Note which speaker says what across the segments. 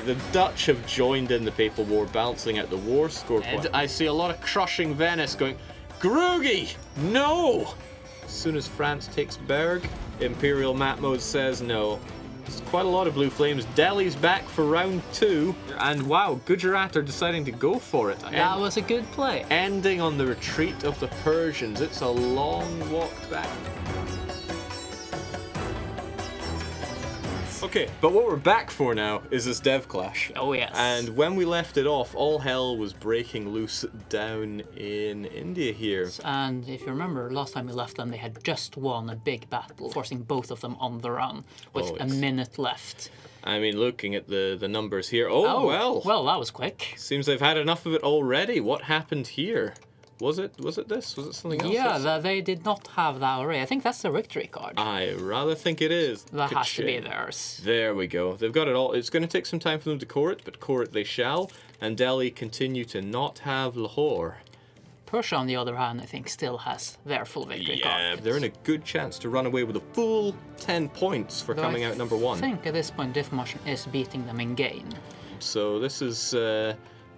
Speaker 1: The Dutch have joined in the Papal War, balancing out the war score. And I see a lot of crushing Venice going, Groogy, no! As soon as France takes Berg, Imperial Map Mode says no. There's quite a lot of blue flames. Delhi's back for round 2. And wow, Gujarat are deciding to go for it.
Speaker 2: That was a good play.
Speaker 1: Ending on the retreat of the Persians. It's a long walk back. Okay, but what we're back for now is this dev clash.
Speaker 2: Oh yes.
Speaker 1: And when we left it off, all hell was breaking loose down in India here.
Speaker 2: And if you remember, last time we left them, they had just won a big battle, forcing both of them on the run, with a minute left.
Speaker 1: I mean, looking at the numbers here, well.
Speaker 2: Well, that was quick.
Speaker 1: Seems they've had enough of it already. What happened here? Was it this? Was it something else?
Speaker 2: Yeah, they did not have that already. I think that's the victory card.
Speaker 1: I rather think it is.
Speaker 2: That has to be theirs.
Speaker 1: There we go. They've got it all. It's going to take some time for them to core it, but core it they shall. And Delhi continue to not have Lahore.
Speaker 2: Persia, on the other hand, I think still has their full victory card.
Speaker 1: Yeah, they're in a good chance to run away with a full 10 points for coming out number 1.
Speaker 2: I think at this point Dithmarschen is beating them in gain.
Speaker 1: So this is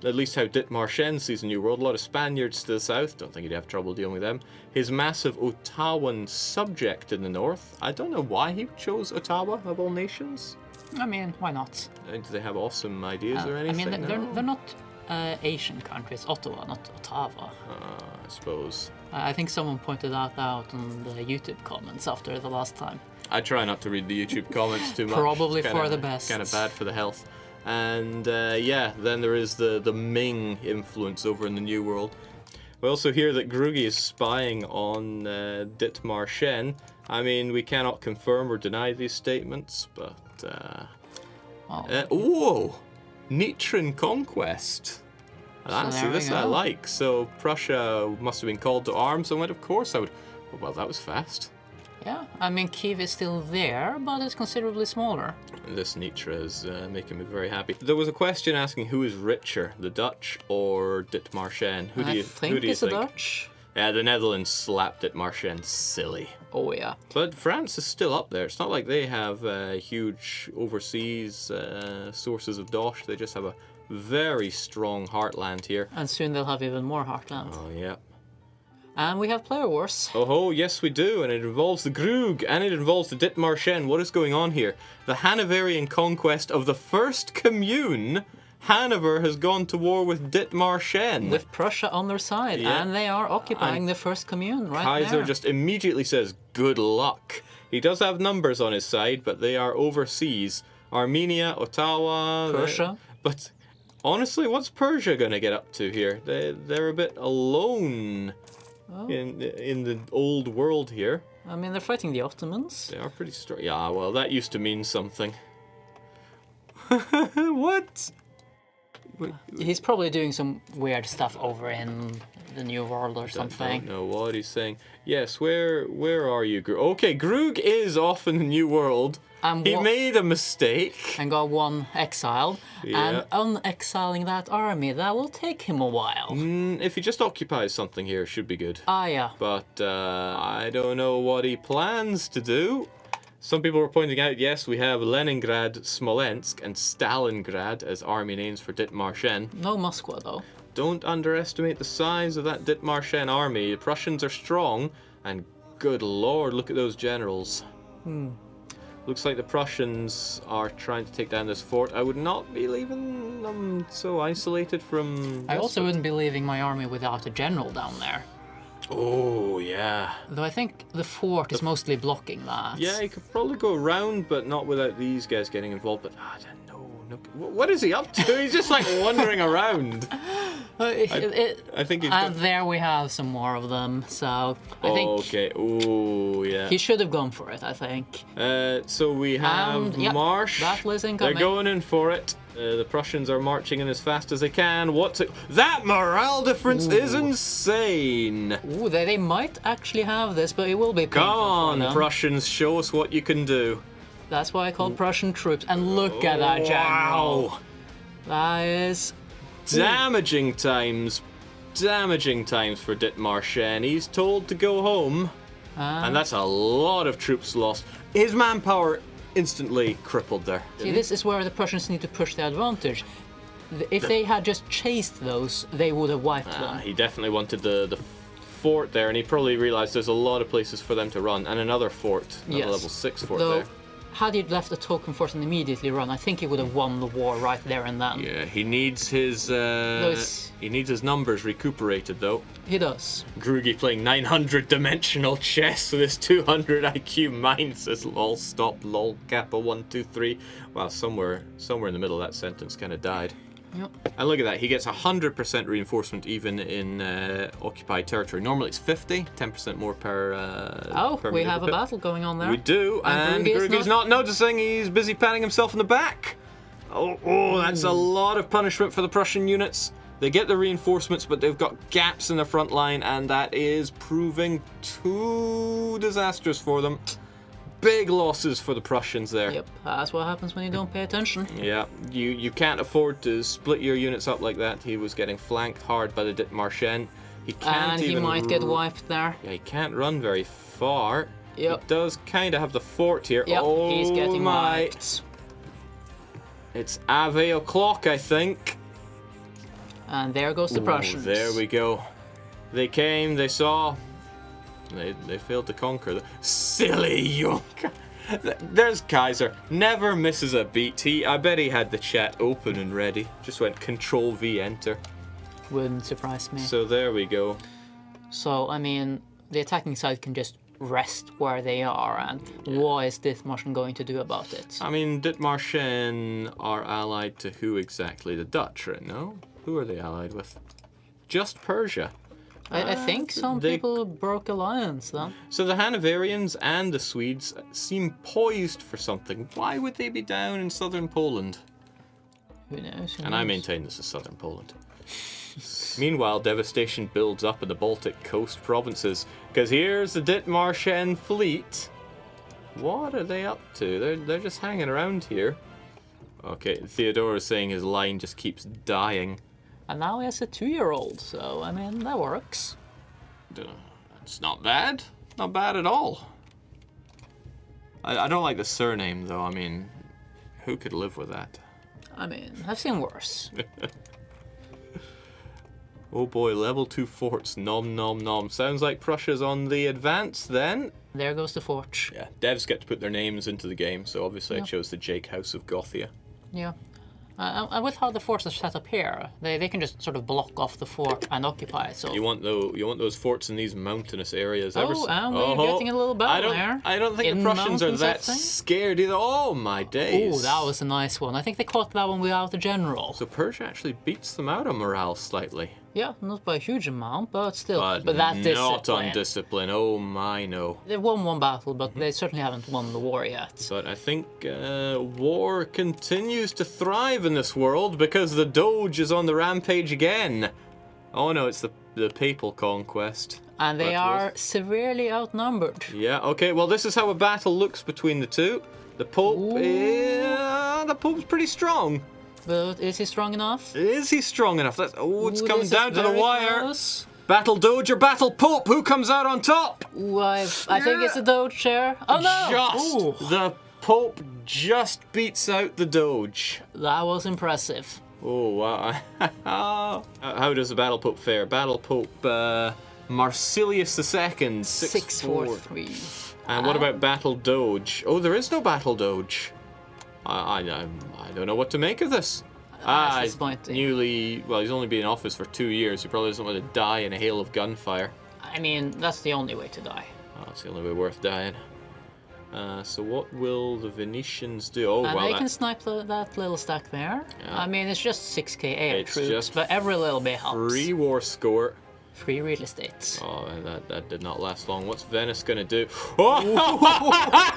Speaker 1: at least how Dithmarschen sees a new world. A lot of Spaniards to the south. Don't think he'd have trouble dealing with them. His massive Ottawan subject in the north. I don't know why he chose Ottawa of all nations.
Speaker 2: I mean, why not?
Speaker 1: Do they have awesome ideas or anything?
Speaker 2: I mean, they're not Asian countries. Ottawa, not Ottawa.
Speaker 1: I suppose.
Speaker 2: I think someone pointed that out on the YouTube comments after the last time.
Speaker 1: I try not to read the YouTube comments too much.
Speaker 2: Probably for the best.
Speaker 1: Kind of bad for the health. And yeah, then there is the Ming influence over in the New World. We also hear that Groogy is spying on Dithmarschen. I mean, we cannot confirm or deny these statements, but... whoa! Nitran conquest. This I like. So Prussia must have been called to arms and went, of course I would... Well, that was fast.
Speaker 2: Yeah, I mean, Kiev is still there, but it's considerably smaller.
Speaker 1: This Nitra is making me very happy. There was a question asking who is richer, the Dutch or Dithmarschen? Who do you think?
Speaker 2: The Dutch.
Speaker 1: Yeah, the Netherlands slapped Dithmarschen silly.
Speaker 2: Oh yeah.
Speaker 1: But France is still up there. It's not like they have huge overseas sources of dosh. They just have a very strong heartland here.
Speaker 2: And soon they'll have even more heartland.
Speaker 1: Oh yeah.
Speaker 2: And we have player wars.
Speaker 1: Oh, yes we do, and it involves the Groog, and it involves the Dithmarschen. What is going on here? The Hanoverian conquest of the First Commune. Hanover has gone to war with Dithmarschen.
Speaker 2: With Prussia on their side, and they are occupying the First Commune right
Speaker 1: Kaiser
Speaker 2: there.
Speaker 1: just immediately says, good luck. He does have numbers on his side, but they are overseas. Armenia, Ottawa...
Speaker 2: Persia.
Speaker 1: But honestly, what's Persia going to get up to here? They're a bit alone... In the old world here.
Speaker 2: I mean, they're fighting the Ottomans.
Speaker 1: They are pretty strong. Yeah, well, that used to mean something. What?
Speaker 2: He's probably doing some weird stuff over in the New World or something.
Speaker 1: I don't know what he's saying. Yes, where are you, Groog? Okay, Groog is off in the New World. He made a mistake.
Speaker 2: And got one exiled.
Speaker 1: Yeah.
Speaker 2: And unexiling that army, that will take him a while.
Speaker 1: If he just occupies something here, it should be good.
Speaker 2: Ah, yeah.
Speaker 1: But I don't know what he plans to do. Some people were pointing out, yes, we have Leningrad, Smolensk, and Stalingrad as army names for Dithmarschen.
Speaker 2: No Moscow, though.
Speaker 1: Don't underestimate the size of that Dithmarschen army. The Prussians are strong, and good lord, look at those generals. Looks like the Prussians are trying to take down this fort. I would not be leaving them so isolated from...
Speaker 2: I also wouldn't be leaving my army without a general down there.
Speaker 1: Oh, yeah.
Speaker 2: Though I think the fort is mostly blocking that.
Speaker 1: Yeah, he could probably go around, but not without these guys getting involved. But I don't know. What is he up to? He's just like wandering around. I think he's...
Speaker 2: And there we have some more of them, so I think...
Speaker 1: Okay, oh, yeah.
Speaker 2: He should have gone for it, I think.
Speaker 1: So we have Marsh.
Speaker 2: Battle is incoming.
Speaker 1: They're going in for it. The Prussians are marching in as fast as they can. That morale difference is insane.
Speaker 2: Ooh, they might actually have this, but it will be painful.
Speaker 1: Come on,
Speaker 2: for them.
Speaker 1: Prussians, show us what you can do.
Speaker 2: That's why I call Prussian troops. And look at that general.
Speaker 1: Wow.
Speaker 2: That is...
Speaker 1: Damaging times. Damaging times for Dithmarschen. He's told to go home. And that's a lot of troops lost. His manpower instantly crippled there.
Speaker 2: See, this is where the Prussians need to push the advantage. If they had just chased those, they would have wiped them.
Speaker 1: He definitely wanted the fort there, and he probably realized there's a lot of places for them to run, and another fort, another level 6 fort there.
Speaker 2: Had he left a token force and immediately run, I think he would have won the war right there and then.
Speaker 1: Yeah, he needs his numbers recuperated though.
Speaker 2: He does.
Speaker 1: Groogy playing 900 dimensional chess with his 200 IQ mind says lol stop lol kappa 1 2 3. Wow, somewhere in the middle of that sentence kind of died.
Speaker 2: Yep.
Speaker 1: And look at that, he gets 100% reinforcement even in occupied territory. Normally it's 50, 10% more per
Speaker 2: we have a battle going on there.
Speaker 1: We do, and Groogy's not noticing. He's busy patting himself on the back. Oh, that's a lot of punishment for the Prussian units. They get the reinforcements, but they've got gaps in their front line, and that is proving too disastrous for them. Big losses for the Prussians there.
Speaker 2: Yep, that's what happens when you don't pay attention.
Speaker 1: Yeah, you can't afford to split your units up like that. He was getting flanked hard by the Dithmarschen. He can't
Speaker 2: he might get wiped there.
Speaker 1: Yeah, he can't run very far.
Speaker 2: Yep.
Speaker 1: He does kind of have the fort here.
Speaker 2: Yep,
Speaker 1: oh,
Speaker 2: he's getting wiped.
Speaker 1: It's Ave o'clock, I think.
Speaker 2: And there goes the Prussians.
Speaker 1: There we go. They came, they saw. They failed to conquer. Silly Junker. There's Kaiser. Never misses a beat. I bet he had the chat open and ready. Just went Control V Enter.
Speaker 2: Wouldn't surprise me.
Speaker 1: So there we go.
Speaker 2: So I mean, the attacking side can just rest where they are, and what is Dithmarschen going to do about it?
Speaker 1: I mean, Dithmarschen are allied to who exactly? The Dutch, right? No? Who are they allied with? Just Persia.
Speaker 2: I think some people broke alliance then.
Speaker 1: So the Hanoverians and the Swedes seem poised for something. Why would they be down in southern Poland?
Speaker 2: Who knows?
Speaker 1: And I maintain this is southern Poland. Meanwhile, devastation builds up in the Baltic coast provinces, because here's the Dithmarschen fleet. What are they up to? They're just hanging around here. Okay, Theodore is saying his line just keeps dying.
Speaker 2: And now he has a 2-year-old, so, I mean, that works.
Speaker 1: It's not bad. Not bad at all. I don't like the surname, though. I mean, who could live with that?
Speaker 2: I mean, I've seen worse.
Speaker 1: Oh boy, level 2 forts. Nom nom nom. Sounds like Prussia's on the advance, then.
Speaker 2: There goes the fort.
Speaker 1: Yeah, devs get to put their names into the game, so obviously I chose the Jake House of Gothia.
Speaker 2: Yeah. And with how the forts are set up here, they can just sort of block off the fort and occupy it. So
Speaker 1: you want those forts in these mountainous areas.
Speaker 2: And we're getting a little battle there.
Speaker 1: I don't think the Prussians are that scared either. Oh my days!
Speaker 2: Oh, that was a nice one. I think they caught that one without the general.
Speaker 1: So Persia actually beats them out on morale slightly.
Speaker 2: Yeah, not by a huge amount, but still.
Speaker 1: But
Speaker 2: that discipline.
Speaker 1: Not on discipline. Oh my no.
Speaker 2: They've won one battle, but they certainly haven't won the war yet.
Speaker 1: But I think war continues to thrive in this world because the Doge is on the rampage again. Oh no, it's the papal conquest.
Speaker 2: And they are severely outnumbered.
Speaker 1: Yeah. Okay. Well, this is how a battle looks between the two. The Pope. The Pope's pretty strong.
Speaker 2: But is he strong enough?
Speaker 1: Is he strong enough? It's coming down to the wire.
Speaker 2: Close.
Speaker 1: Battle Doge or Battle Pope? Who comes out on top?
Speaker 2: Ooh, I think it's the Doge chair. Oh no!
Speaker 1: The Pope just beats out the Doge.
Speaker 2: That was impressive.
Speaker 1: Oh wow! How does the Battle Pope fare? Battle Pope Marsilius II, 643. And what about Battle Doge? Oh, there is no Battle Doge. I don't know what to make of this. He's he's only been in office for 2 years. He probably doesn't want to die in a hail of gunfire.
Speaker 2: I mean, that's the only way to die.
Speaker 1: Oh, that's the only way worth dying. So what will the Venetians do? Oh,
Speaker 2: they can snipe that little stack there. Yeah. I mean, it's just 6k air troops, but every little bit helps.
Speaker 1: Free war score.
Speaker 2: Free real estate.
Speaker 1: Oh, that did not last long. What's Venice gonna do? Oh!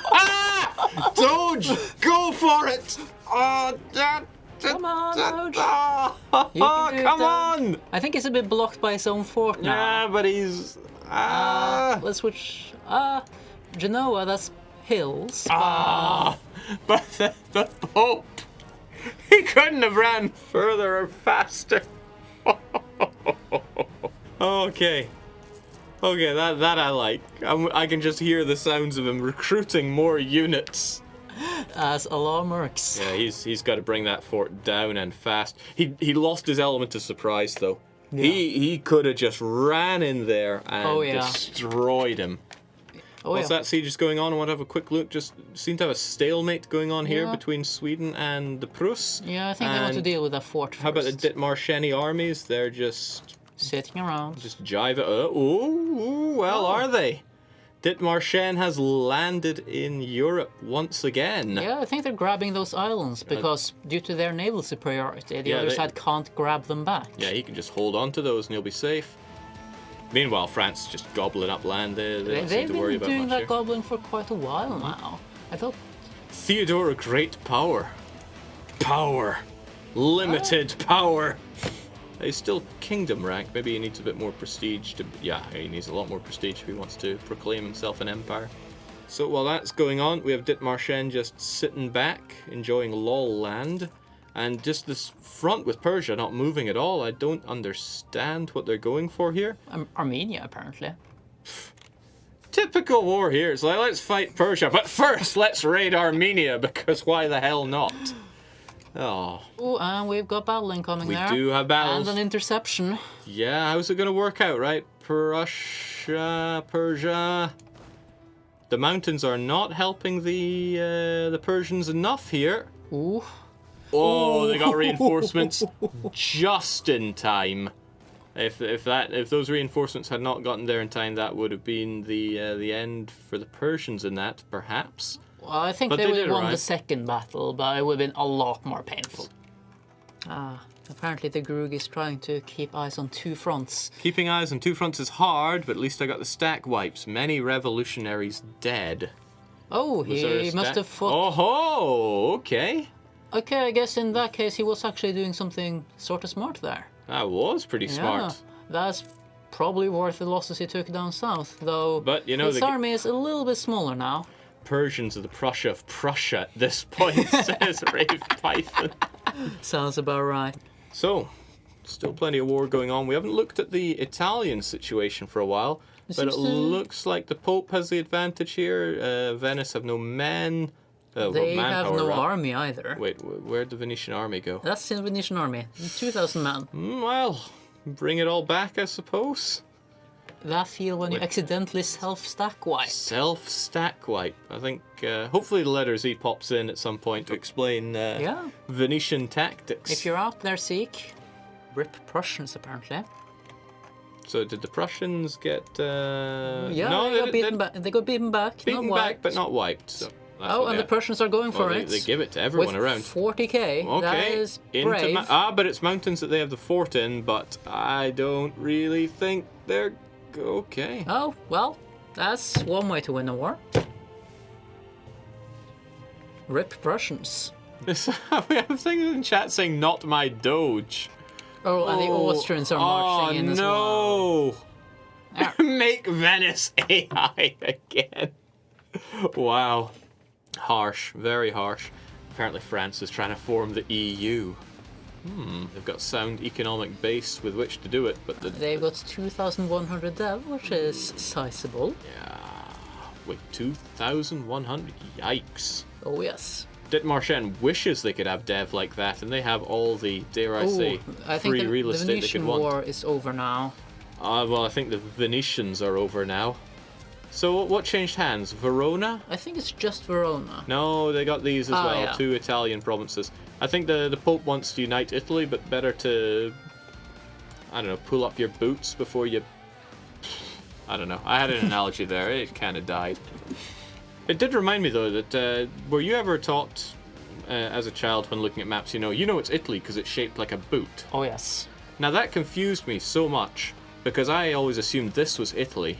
Speaker 1: Doge, go for it!
Speaker 2: Come on, Doge.
Speaker 1: Come on!
Speaker 2: I think he's a bit blocked by his own fort now.
Speaker 1: Yeah, but he's...
Speaker 2: Let's switch... Genoa, that's hills.
Speaker 1: But the Pope... He couldn't have ran further or faster. Okay, that I like. I can just hear the sounds of him recruiting more units.
Speaker 2: As alarm works.
Speaker 1: Yeah, he's got to bring that fort down and fast. He lost his element of surprise though. Yeah. He could have just ran in there and destroyed him. What's that siege is going on? I want to have a quick look. Just seem to have a stalemate going on here between Sweden and the Prus.
Speaker 2: Yeah, I think they want to deal with that fort first.
Speaker 1: How about the Dithmarschen armies? They're just
Speaker 2: sitting around.
Speaker 1: Just jive it. Are they? Dithmarschen has landed in Europe once again.
Speaker 2: Yeah, I think they're grabbing those islands because due to their naval superiority, the other side can't grab them back.
Speaker 1: Yeah, he can just hold on to those and he'll be safe. Meanwhile, France is just gobbling up land. They don't seem to worry about much. They've been doing that
Speaker 2: gobbling for quite a while now. I thought...
Speaker 1: Theodore, a great power. Power. Limited power. He's still kingdom rank. Maybe he needs a bit more prestige to... Yeah, he needs a lot more prestige if he wants to proclaim himself an empire. So while that's going on, we have Dithmarschen just sitting back, enjoying lol land. And just this front with Persia not moving at all. I don't understand what they're going for here.
Speaker 2: Armenia, apparently.
Speaker 1: Typical war here. It's like, let's fight Persia, but first let's raid Armenia, because why the hell not? Oh,
Speaker 2: and we've got battle incoming there.
Speaker 1: We do have battles.
Speaker 2: And an interception.
Speaker 1: Yeah, how's it going to work out, right? Persia. The mountains are not helping the Persians enough here.
Speaker 2: Ooh.
Speaker 1: Oh, they got reinforcements just in time. If those reinforcements had not gotten there in time, that would have been the end for the Persians in that, perhaps.
Speaker 2: Well, I think they would have won the second battle, but it would have been a lot more painful. Apparently the Groogy is trying to keep eyes on two fronts.
Speaker 1: Keeping eyes on two fronts is hard, but at least I got the stack wipes. Many revolutionaries dead.
Speaker 2: Oh, he must have fought...
Speaker 1: Oh ho! Okay.
Speaker 2: Okay, I guess in that case he was actually doing something sort of smart there.
Speaker 1: That was pretty smart.
Speaker 2: That's probably worth the losses he took down south, though.
Speaker 1: But you know,
Speaker 2: his army is a little bit smaller now.
Speaker 1: Persians are the Prussia of Prussia at this point, says Rave Python.
Speaker 2: Sounds about right.
Speaker 1: So, still plenty of war going on. We haven't looked at the Italian situation for a while, but it looks like the Pope has the advantage here. Venice have no men.
Speaker 2: They have no army either.
Speaker 1: Wait, where'd the Venetian army go?
Speaker 2: That's the Venetian army. 2,000 men.
Speaker 1: Well, bring it all back, I suppose.
Speaker 2: That feel when you accidentally self-stack wipe.
Speaker 1: Self-stack wipe. I think hopefully the letter Z pops in at some point to explain Venetian tactics.
Speaker 2: If you're out there, seek. Rip Prussians, apparently.
Speaker 1: So did the Prussians get...
Speaker 2: yeah, no, they got beaten back.
Speaker 1: Beaten back, but not wiped. So.
Speaker 2: And the Prussians are going for it.
Speaker 1: They give it to everyone
Speaker 2: with
Speaker 1: around.
Speaker 2: 40k.
Speaker 1: Okay.
Speaker 2: That is brave.
Speaker 1: But it's mountains that they have the fort in, but I don't really think they're okay.
Speaker 2: Oh, well, that's one way to win a war. Rip Prussians.
Speaker 1: We have things in chat saying, not my Doge.
Speaker 2: Oh, and the Austrians are marching in as well.
Speaker 1: No! Make Venice AI again. Wow. Harsh, very harsh. Apparently France is trying to form the EU. They've got sound economic base with which to do it, but
Speaker 2: they've got 2,100 dev, which is sizable.
Speaker 1: Yeah, with 2,100, yikes.
Speaker 2: Oh yes.
Speaker 1: Dithmarschen wishes they could have dev like that, and they have all the, dare I say, free real estate they could want.
Speaker 2: The Venetian war is over now.
Speaker 1: Well, I think the Venetians are over now. So what changed hands? Verona?
Speaker 2: I think it's just Verona.
Speaker 1: No, they got these as well. Yeah. 2 Italian provinces. I think the Pope wants to unite Italy, but better to, I don't know, pull up your boots before you... I don't know. I had an analogy there. It kind of died. It did remind me, though, that were you ever taught as a child when looking at maps, you know it's Italy because it's shaped like a boot?
Speaker 2: Oh, yes.
Speaker 1: Now, that confused me so much because I always assumed this was Italy.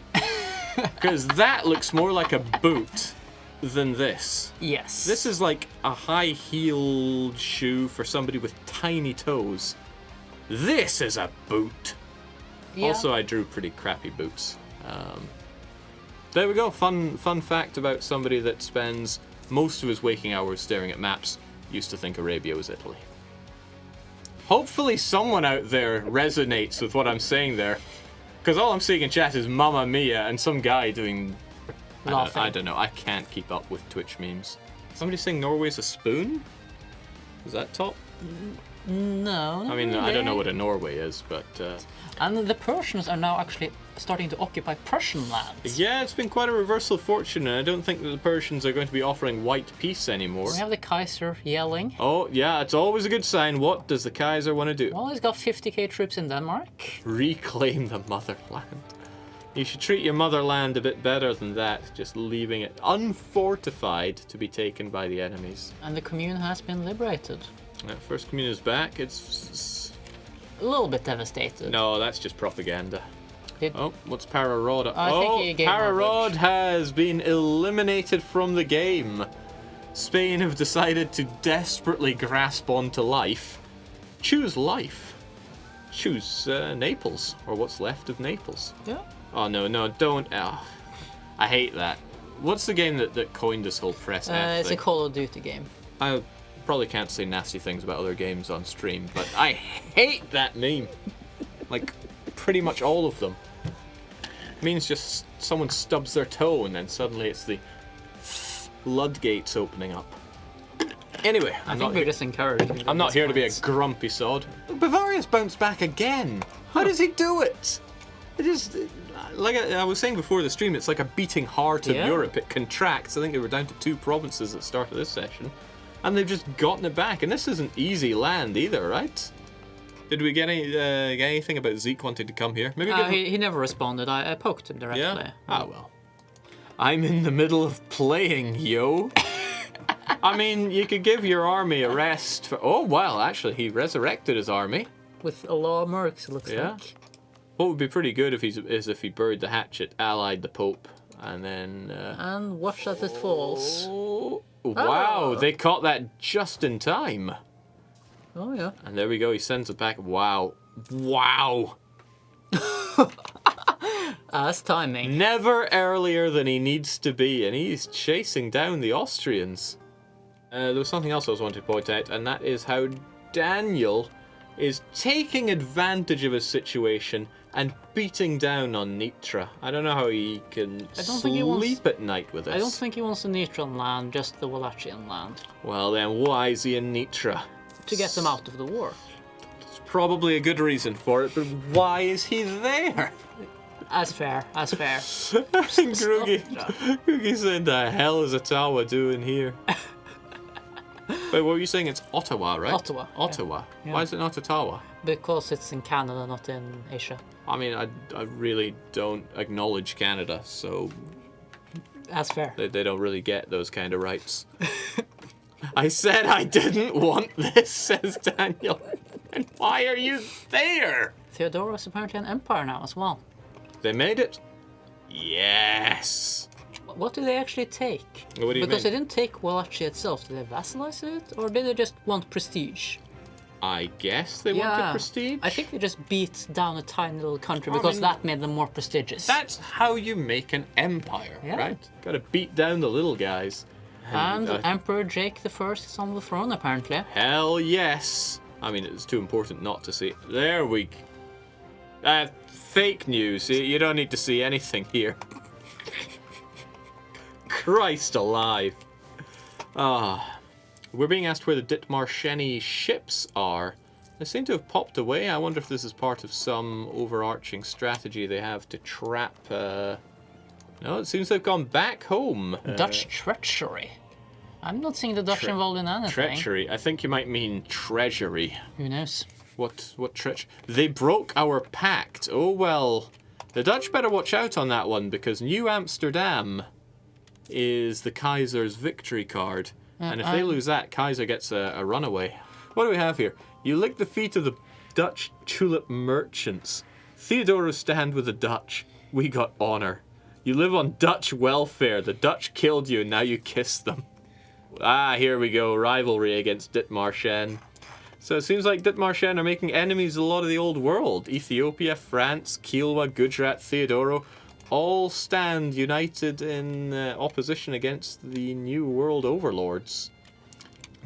Speaker 1: Because that looks more like a boot than this.
Speaker 2: Yes.
Speaker 1: This is like a high-heeled shoe for somebody with tiny toes. This is a boot. Yeah. Also, I drew pretty crappy boots. There we go. Fun fact about somebody that spends most of his waking hours staring at maps. Used to think Arabia was Italy. Hopefully someone out there resonates with what I'm saying there. Because all I'm seeing in chat is Mamma Mia and some guy doing... I don't know. I can't keep up with Twitch memes. Somebody saying Norway's a spoon? Is that top?
Speaker 2: No.
Speaker 1: I mean, I don't know what a Norway is, but...
Speaker 2: And the Persians are now actually starting to occupy Prussian lands.
Speaker 1: Yeah, it's been quite a reversal of fortune, and I don't think that the Persians are going to be offering white peace anymore.
Speaker 2: We have the Kaiser yelling.
Speaker 1: Oh, yeah, it's always a good sign. What does the Kaiser want to do?
Speaker 2: Well, he's got 50k troops in Denmark.
Speaker 1: Reclaim the motherland. You should treat your motherland a bit better than that, just leaving it unfortified to be taken by the enemies.
Speaker 2: And the commune has been liberated.
Speaker 1: First commune is back. It's
Speaker 2: a little bit devastated.
Speaker 1: No, that's just propaganda. Oh, what's Pararod?
Speaker 2: Think
Speaker 1: Pararod has been eliminated from the game. Spain have decided to desperately grasp onto life. Choose life. Choose Naples, or what's left of Naples.
Speaker 2: Yeah.
Speaker 1: Oh, no, don't. Oh, I hate that. What's the game that coined this whole press F
Speaker 2: It's
Speaker 1: thing?
Speaker 2: a Call of Duty game.
Speaker 1: I probably can't say nasty things about other games on stream, but I hate that meme. Like, pretty much all of them. It means just someone stubs their toe and then suddenly it's the floodgates opening up. Anyway,
Speaker 2: I think we're just encouraging.
Speaker 1: I'm not here to be a grumpy sod. Bavaria's bounced back again. How does he do it? It just, like I was saying before the stream, it's like a beating heart of Europe. It contracts. I think they were down to 2 provinces at the start of this session. And they've just gotten it back. And this isn't easy land either, right? Did we get anything about Zeke wanting to come here? Maybe
Speaker 2: he never responded. I poked him directly.
Speaker 1: Yeah? Ah, well. I'm in the middle of playing, yo. I mean, you could give your army a rest for... Oh, well, actually, he resurrected his army.
Speaker 2: With a lot of mercs, it looks like.
Speaker 1: What would be pretty good is if he buried the hatchet, allied the Pope, and then...
Speaker 2: And watch as it falls.
Speaker 1: Oh, wow, they caught that just in time.
Speaker 2: Oh, yeah.
Speaker 1: And there we go, he sends it back. Wow. Wow.
Speaker 2: That's timing.
Speaker 1: Never earlier than he needs to be, and he's chasing down the Austrians. There was something else I was wanting to point out, and that is how Daniel is taking advantage of his situation and beating down on Nitra. I don't know how he can sleep at night with this.
Speaker 2: I don't think he wants the Nitran land, just the Wallachian land.
Speaker 1: Well then, why is he in Nitra?
Speaker 2: To get them out of the war.
Speaker 1: There's probably a good reason for it, but why is he there?
Speaker 2: As fair, as fair.
Speaker 1: Groogy said, the hell is Ottawa doing here? Wait, what were you saying? It's Ottawa, right?
Speaker 2: Ottawa.
Speaker 1: Ottawa.
Speaker 2: Yeah.
Speaker 1: Why is it not Ottawa?
Speaker 2: Because it's in Canada, not in Asia.
Speaker 1: I mean, I really don't acknowledge Canada, so...
Speaker 2: That's fair.
Speaker 1: They don't really get those kind of rights. I said I didn't want this, says Daniel. And why are you there?
Speaker 2: Theodora is apparently an empire now as well.
Speaker 1: They made it? Yes.
Speaker 2: What do they actually take?
Speaker 1: What do you
Speaker 2: Because
Speaker 1: mean?
Speaker 2: they didn't take Wallachia itself. Did they vassalize it? Or did they just want prestige?
Speaker 1: I guess they wanted prestige?
Speaker 2: I think they just beat down a tiny little country because that made them more prestigious.
Speaker 1: That's how you make an empire, right? Gotta beat down the little guys.
Speaker 2: And Emperor Jake I is on the throne, apparently.
Speaker 1: Hell yes. I mean, it's too important not to see. There we go. Fake news. You don't need to see anything here. Christ alive. We're being asked where the Dithmarsheni ships are. They seem to have popped away. I wonder if this is part of some overarching strategy they have to trap... No, it seems they've gone back home.
Speaker 2: Dutch treachery. I'm not seeing the Dutch involved in anything.
Speaker 1: Treachery? I think you might mean treasury.
Speaker 2: Who knows?
Speaker 1: What treachery? They broke our pact. Oh well. The Dutch better watch out on that one, because New Amsterdam is the Kaiser's victory card. And if they lose that, Kaiser gets a runaway. What do we have here? You lick the feet of the Dutch tulip merchants. Theodora stand with the Dutch. We got honor. You live on Dutch welfare. The Dutch killed you and now you kiss them. Here we go. Rivalry against Dithmarschen. So it seems like Dithmarschen are making enemies of a lot of the old world. Ethiopia, France, Kilwa, Gujarat, Theodoro all stand united in opposition against the new world overlords.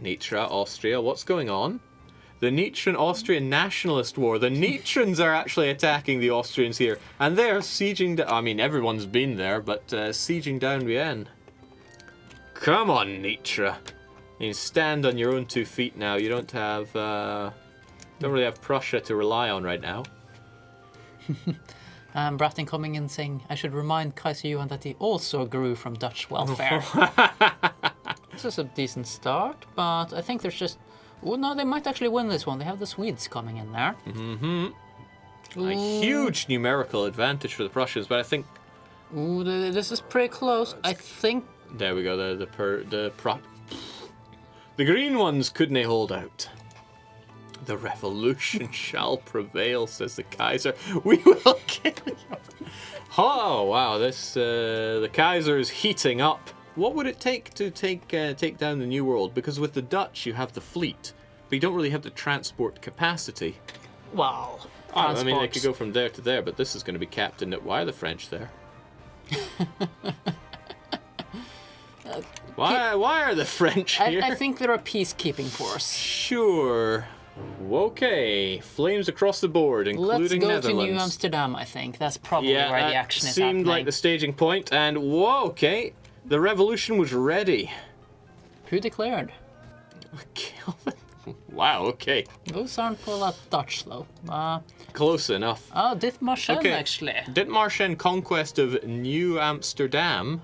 Speaker 1: Nitra, Austria, what's going on? The Nitran-Austrian nationalist war. The Nitrans are actually attacking the Austrians here. And they're sieging... I mean, everyone's been there, but sieging down Vienne. come on, Nitra. You can stand on your own 2 feet now. You don't have, don't really have Prussia to rely on right now.
Speaker 2: Bratton coming in saying, I should remind Kaiser Johan that he also grew from Dutch welfare. This is a decent start, but I think there's just... Oh, no, they might actually win this one. They have the Swedes coming in there.
Speaker 1: A huge numerical advantage for the Prussians, but I think...
Speaker 2: Ooh, this is pretty close. I think...
Speaker 1: There we go, the green ones couldn't hold out. The revolution shall prevail, says the Kaiser. We will kill you. Oh, wow, this, the Kaiser is heating up. What would it take to take down the New World? Because with the Dutch, you have the fleet, but you don't really have the transport capacity.
Speaker 2: Wow.
Speaker 1: I mean, they could go from there to there, but this is going to be captained at... Why are the French there? Why are the French here?
Speaker 2: I think they're a peacekeeping force.
Speaker 1: Sure. Okay. Flames across the board, including Netherlands.
Speaker 2: Let's go to New Amsterdam, I think. That's probably where the action is happening.
Speaker 1: Seemed like the staging point, and whoa, okay. The revolution was ready.
Speaker 2: Who declared?
Speaker 1: Wow, okay.
Speaker 2: Those aren't all that Dutch, though.
Speaker 1: Close enough.
Speaker 2: Oh, Dithmarschen, actually.
Speaker 1: Dithmarschen conquest of New Amsterdam.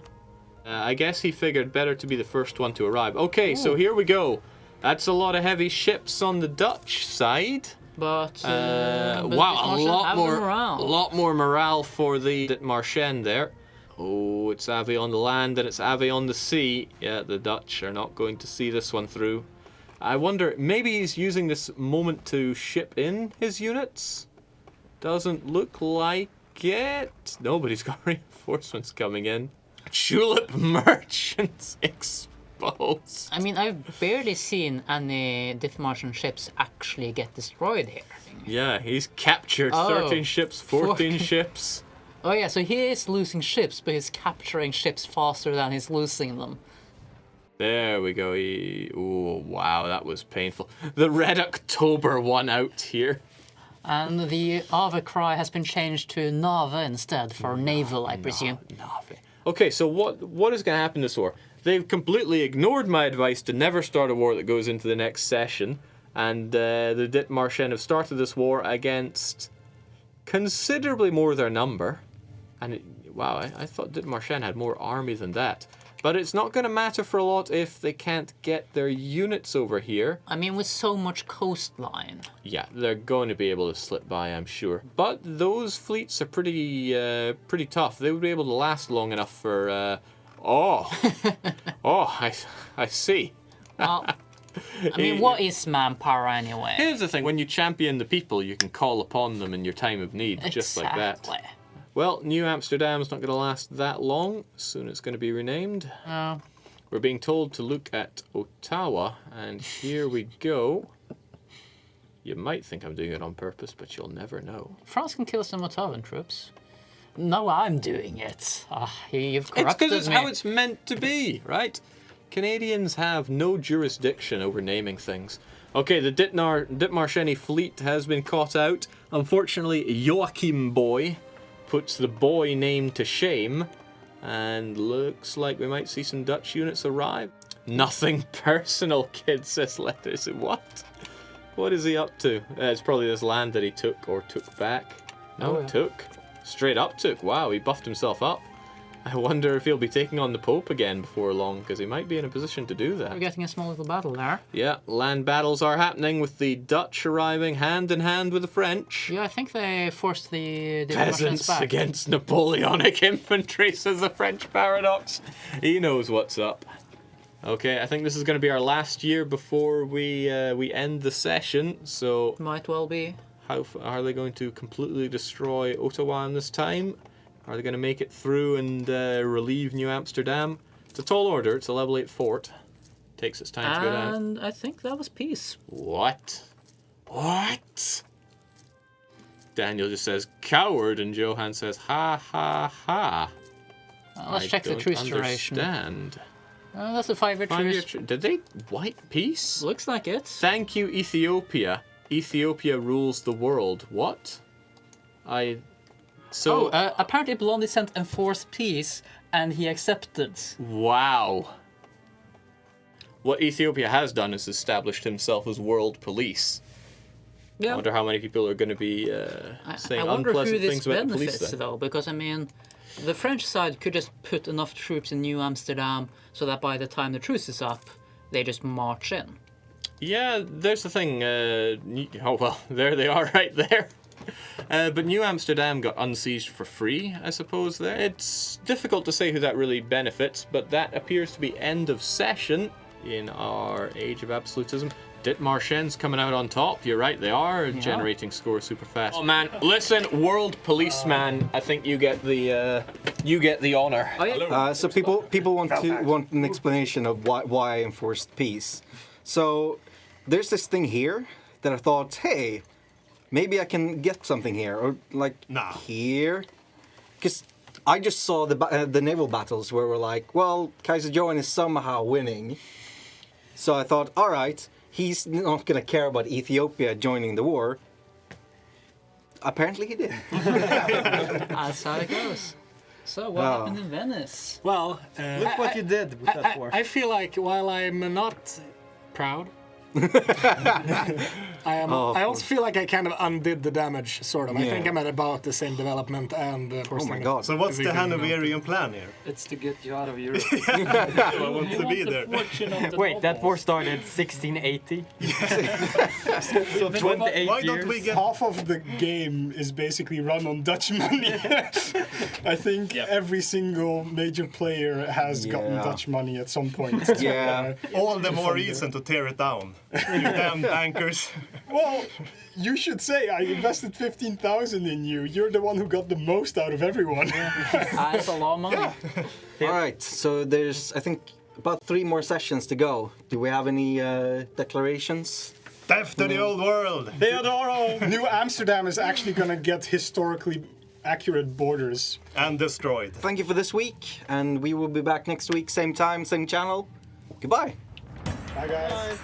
Speaker 1: I guess he figured better to be the first one to arrive. Okay, so here we go. That's a lot of heavy ships on the Dutch side.
Speaker 2: But
Speaker 1: wow, a lot more morale for the Dithmarschen there. Oh, it's Ave on the land and it's Ave on the sea. Yeah, the Dutch are not going to see this one through. I wonder, maybe he's using this moment to ship in his units? Doesn't look like it. Nobody's got reinforcements coming in. Tulip merchants exposed.
Speaker 2: I mean, I've barely seen any Dithmarschen ships actually get destroyed here.
Speaker 1: Yeah, he's captured 13 ships, 14 ships.
Speaker 2: Oh yeah, so he is losing ships, but he's capturing ships faster than he's losing them.
Speaker 1: There we go. Oh, wow, that was painful. The Red October won out here.
Speaker 2: And the Ave cry has been changed to Nave instead, for naval, I presume.
Speaker 1: Nave. Okay, so what is going to happen in this war? They've completely ignored my advice to never start a war that goes into the next session. And the Dithmarschen have started this war against considerably more their number. And wow, I thought Dithmarschen had more army than that. But it's not going to matter for a lot if they can't get their units over here.
Speaker 2: I mean, with so much coastline.
Speaker 1: Yeah, they're going to be able to slip by, I'm sure. But those fleets are pretty tough. They would be able to last long enough for... I see.
Speaker 2: Well, I mean, what is manpower anyway?
Speaker 1: Here's the thing. When you champion the people, you can call upon them in your time of need, just like that. Well, New Amsterdam's not going to last that long. Soon it's going to be renamed.
Speaker 2: Oh.
Speaker 1: We're being told to look at Ottawa, and here we go. You might think I'm doing it on purpose, but you'll never know.
Speaker 2: France can kill some Ottawan troops. No, I'm doing it. You've corrupted me.
Speaker 1: It's because it's how it's meant to be, right? Canadians have no jurisdiction over naming things. Okay, the Dithmarschen fleet has been caught out. Unfortunately, Joachim Boy puts the boy name to shame, and looks like we might see some Dutch units arrive. Nothing personal, kid, says Letters. What? What is he up to? It's probably this land that he took or took back. No, took. Straight up took. Wow, he buffed himself up. I wonder if he'll be taking on the Pope again before long, because he might be in a position to do that.
Speaker 2: We're getting a small little battle there.
Speaker 1: Yeah, land battles are happening with the Dutch arriving hand in hand with the French.
Speaker 2: Yeah, I think they forced the
Speaker 1: peasants
Speaker 2: back.
Speaker 1: Against Napoleonic infantry, says the French paradox. He knows what's up. Okay, I think this is going to be our last year before we end the session, so...
Speaker 2: Might well be.
Speaker 1: How are they going to completely destroy Ottawa this time? Are they going to make it through and relieve New Amsterdam? It's a tall order. It's a level 8 fort. Takes its time to go down.
Speaker 2: And I think that was peace.
Speaker 1: What? What? Daniel just says, coward, and Johan says, ha, ha, ha.
Speaker 2: Let's check the truce duration. That's a 5-year truce.
Speaker 1: Did they white peace?
Speaker 2: Looks like it.
Speaker 1: Thank you, Ethiopia. Ethiopia rules the world. What?
Speaker 2: Apparently Blondie sent enforced peace, and he accepted.
Speaker 1: Wow. what Ethiopia has done is established himself as world police. I
Speaker 2: Yeah.
Speaker 1: wonder how many people are going to be saying
Speaker 2: I wonder who
Speaker 1: unpleasant
Speaker 2: this
Speaker 1: things about the police
Speaker 2: benefits,
Speaker 1: then.
Speaker 2: though, because I mean, the French side could just put enough troops in New Amsterdam so that by the time the truce is up, they just march in.
Speaker 1: Yeah, there's the thing. Oh, well, there they are right there. But New Amsterdam got unsieged for free, I suppose, there. It's difficult to say who that really benefits, but that appears to be end of session in our Age of Absolutism. Dithmarshen's coming out on top. You're right, they are generating scores super fast. Oh man, listen, world policeman. I think you get the honor.
Speaker 2: Oh, yeah.
Speaker 3: So people want an explanation of why I enforced peace. So there's this thing here that I thought, hey, maybe I can get something here, or like here, because I just saw the naval battles where we're like, well, Kaiser Johan is somehow winning. So I thought, all right, he's not gonna care about Ethiopia joining the war. Apparently he did.
Speaker 2: That's how it goes. So what happened in Venice?
Speaker 4: Well,
Speaker 5: Look what you did with that war.
Speaker 4: I feel like while I'm not proud, I also feel like I kind of undid the damage, sort of. I think I'm at about the same development and...
Speaker 3: Oh my god.
Speaker 5: So what's the Hanoverian plan here?
Speaker 6: It's to get you out of Europe.
Speaker 5: I want to be there.
Speaker 6: Wait, that war started 1680?
Speaker 5: So
Speaker 6: 28
Speaker 5: why don't
Speaker 6: years.
Speaker 5: we get...
Speaker 4: Half of the game is basically run on Dutch money. I think every single major player has gotten Dutch money at some point.
Speaker 3: Yeah.
Speaker 5: All the more reason to tear it down. You damn bankers.
Speaker 4: Well, you should say I invested 15,000 in you. You're the one who got the most out of everyone.
Speaker 2: That's a lot of money.
Speaker 3: All right, so there's, I think, about 3 more sessions to go. Do we have any declarations?
Speaker 5: Death to the old world.
Speaker 1: Theodoro!
Speaker 4: New Amsterdam is actually going to get historically accurate borders.
Speaker 5: And destroyed.
Speaker 3: Thank you for this week, and we will be back next week, same time, same channel. Goodbye.
Speaker 4: Bye, guys.